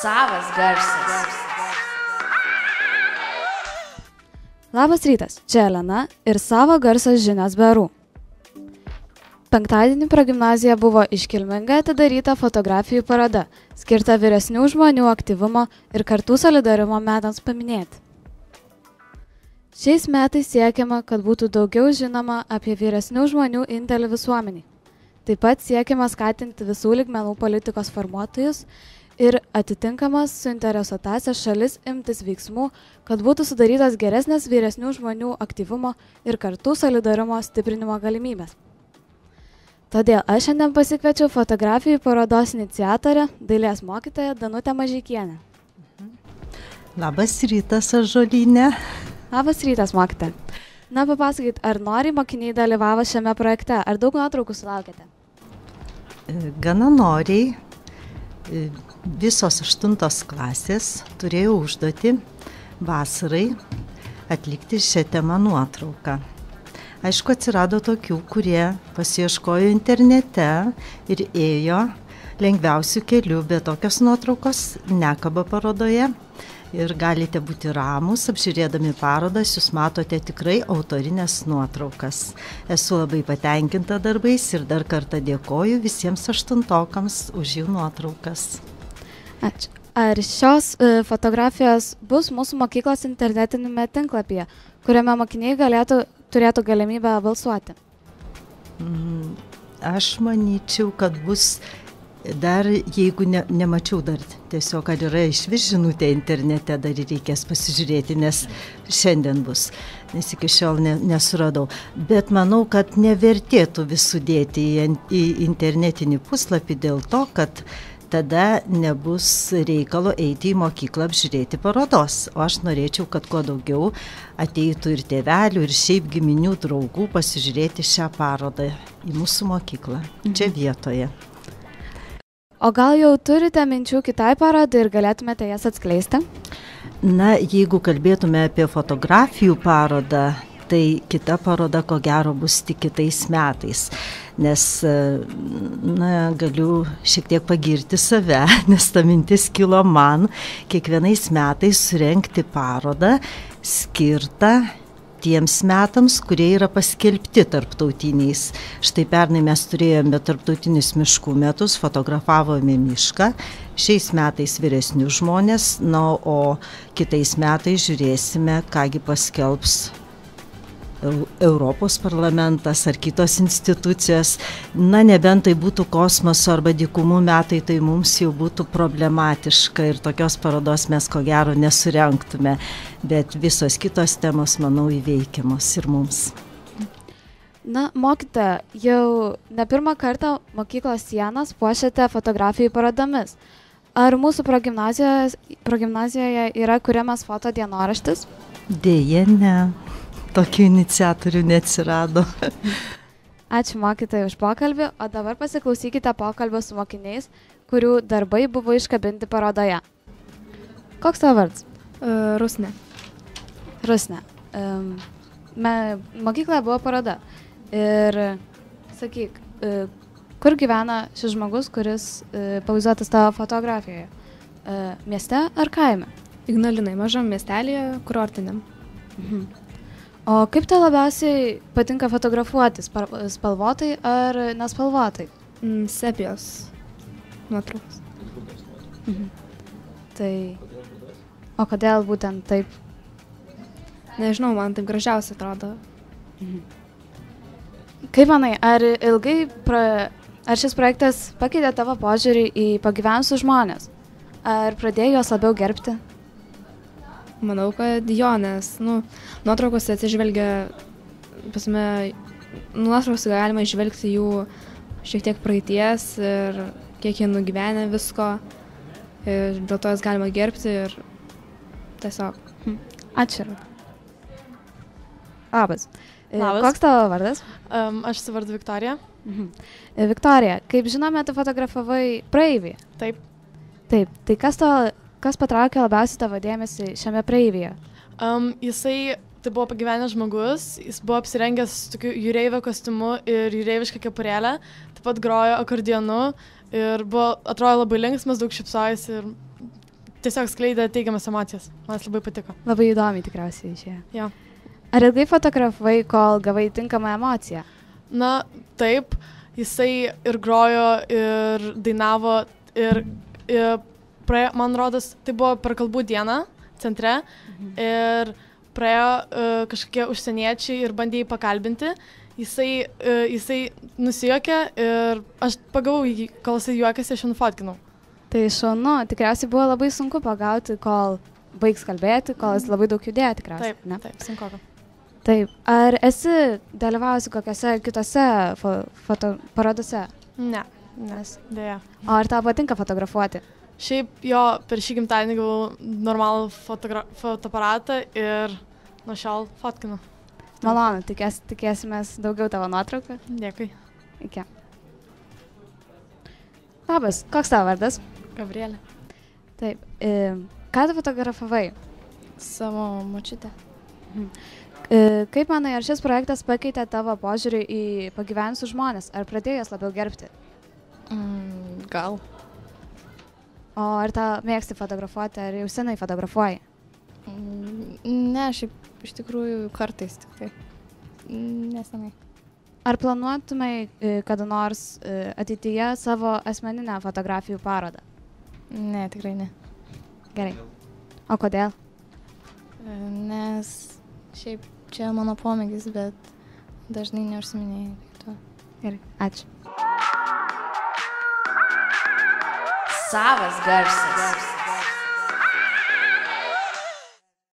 Savas garsas. Labas rytas, čia Elena ir Savo garsas žinios berų. Penktadienį progimnazijoje buvo iškilmingai atidaryta fotografijų paroda, skirta vyresnių žmonių aktyvumo ir kartų solidarumo metams paminėti. Šiais metais siekiama, kad būtų daugiau žinoma apie vyresnių žmonių indėlį visuomenį. Taip pat siekiama skatinti visų lygmenų politikos formuotojus ir atitinkamas suinteresuotasias šalis imtis veiksmų, kad būtų sudarytas geresnės vyresnių žmonių aktyvumo ir kartų solidarumo stiprinimo galimybės. Todėl aš šiandien pasikviečiau fotografijų parodos iniciatorę, dailės mokytoją Danutę Mažeikienę. Labas rytas, Ąžuolyne. Labas rytas, mokytoja. Na, papasakykit, ar noriai mokiniai dalyvavo šiame projekte, ar daug nuotraukų sulaukėte? Gana noriai. Visos 8 klasės turėjo užduotį vasarai atlikti šią temą nuotrauką. Aišku, atsirado tokių, kurie pasiieškojo internete ir ėjo lengviausių kelių, bet tokios nuotraukos nekaba parodoje. Ir galite būti ramus, apžiūrėdami parodas, jūs matote tikrai autorinės nuotraukas. Esu labai patenkinta darbais ir dar kartą dėkoju visiems 8-okams už jų nuotraukas. Ačiū. Ar šios fotografijos bus mūsų mokyklos internetinėme tinklapyje, kuriame mokiniai turėtų galimybę balsuoti? Aš manyčiau, kad bus dar, jeigu nemačiau dar tiesiog, ar yra išvis žinutė internete, dar reikės pasižiūrėti, nes šiandien bus, nes iki šiol nesuradau. Bet manau, kad nevertėtų visų dėti į internetinį puslapį dėl to, kad tada nebus reikalo eiti į mokyklą apžiūrėti parodos. O aš norėčiau, kad kuo daugiau ateitų ir tėvelių, ir šiaip giminių draugų pasižiūrėti šią parodą į mūsų mokyklą, čia vietoje. O gal jau turite minčių kitai parodai ir galėtumėte jas atskleisti? Na, jeigu kalbėtume apie fotografijų parodą, tai kita paroda ko gero bus tik kitais metais. Nes, galiu šiek tiek pagirti save, nes ta mintis kilo man kiekvienais metais surengti parodą skirtą tiems metams, kurie yra paskelbti tarptautiniais. Štai pernai mes turėjome tarptautinius miškų metus, fotografavome mišką, šiais metais vyresnių žmonės, o kitais metais žiūrėsime, kągi paskelbs Europos parlamentas ar kitos institucijos. Na, nebent tai būtų kosmoso arba dykumų metai, tai mums jau būtų problematiška ir tokios parodos mes ko gero nesurengtume. Bet visos kitos temos, manau, įveikiamos ir mums. Na, mokytoja, jau ne pirmą kartą mokyklos sienas puošiate fotografijų parodomis. Ar mūsų progimnazijoje yra kuriamas fotodienoraštis? Deja, ne. Tokių iniciatorių neatsirado. Ačiū mokytojai už pokalbį, o dabar pasiklausykite pokalbio su mokiniais, kurių darbai buvo iškabinti parodoje. Koks tavo vardas? Rusnė. Rusnė. Mokykloje buvo paroda. Ir sakyk, kur gyvena šis žmogus, kuris pavaizduotas tavo fotografijoje? Mieste ar kaime? Ignalinai, mažam miestelėje, kurortiniam. O kaip tau labiausiai patinka fotografuoti, spalvotai ar nespalvotai? Sepijos nuotraukos. Tai, o kodėl būtent taip? Nežinau, man taip gražiausiai atrodo. Kaip manai, ar šis projektas pakeitė tavo požiūrį į pagyvenusius žmonės? Ar pradėjo juos labiau gerbti? Manau, kad jo, nes nuotraukose atsižvelgia, nuotraukose galima išvelgti jų šiek tiek praeities ir kiek jie nugyvenę visko. Ir dėl to jas galima gerbti ir tiesiog. Ačiū. Labas. Labas. Koks tavo vardas? Aš su vardu Viktorija. Viktorija, kaip žinome, tu fotografavai praeivį. Taip. Taip, tai kas patraukė labiausiai tavo dėmesį šiame praeivyje? Tai buvo pagyvenęs žmogus, jis buvo apsirengęs tokiu jūreivio kostiumu ir jūreivišką kepurėlę, taip pat grojo akordeonu ir atrodo labai linksmas, daug šypsojasi ir tiesiog skleidė teigiamas emocijas. Man labai patiko. Labai įdomiai tikriausiai išėjo. Jo. Ar ilgai fotografavai, kol gavai tinkamą emociją? Na, taip, jisai ir grojo, ir dainavo, ir praėjo, man rodos, tai buvo per kalbų dieną centre, ir praėjo kažkokie užsieniečiai ir bandė jį pakalbinti. Jisai nusijuokė ir aš pagavau jį, kol jisai juokėsi, aš jį nufotkinau. Tai šaunu, tikriausiai buvo labai sunku pagauti, kol baigs kalbėti, kol jis labai daug judėjo tikriausiai. Taip, ne? taip, sunku. Taip, ar esi dalyvavusi kokiose kitose parodose? Ne, dėja. O ar tau patinka fotografuoti? Šiaip jo, per šį gimtadienį gavau normalų fotoaparatą ir nuo šiol fotkinu. Malonu, tikėsimės daugiau tavo nuotraukų. Dėkui. Iki. Labas, koks tavo vardas? Gabrielė. Taip, ką tu fotografavai? Savo močiutę. Kaip manai, ar šis projektas pakeitė tavo požiūrį į pagyvenusius žmonės? Ar pradėjo jas labiau gerbti? Gal. O ar tau mėgsti fotografuoti, ar jau senai fotografuoji? Ne, šiaip iš tikrųjų kartais tik tai. Nesenai. Ar planuotumai kada nors ateityje savo asmeninę fotografijų parodą? Ne, tikrai ne. Gerai. O kodėl? Nes šiaip čia mano pomėgis, bet dažnai neužsiminėjau tuo. Gerai, ačiū. Savas garsas.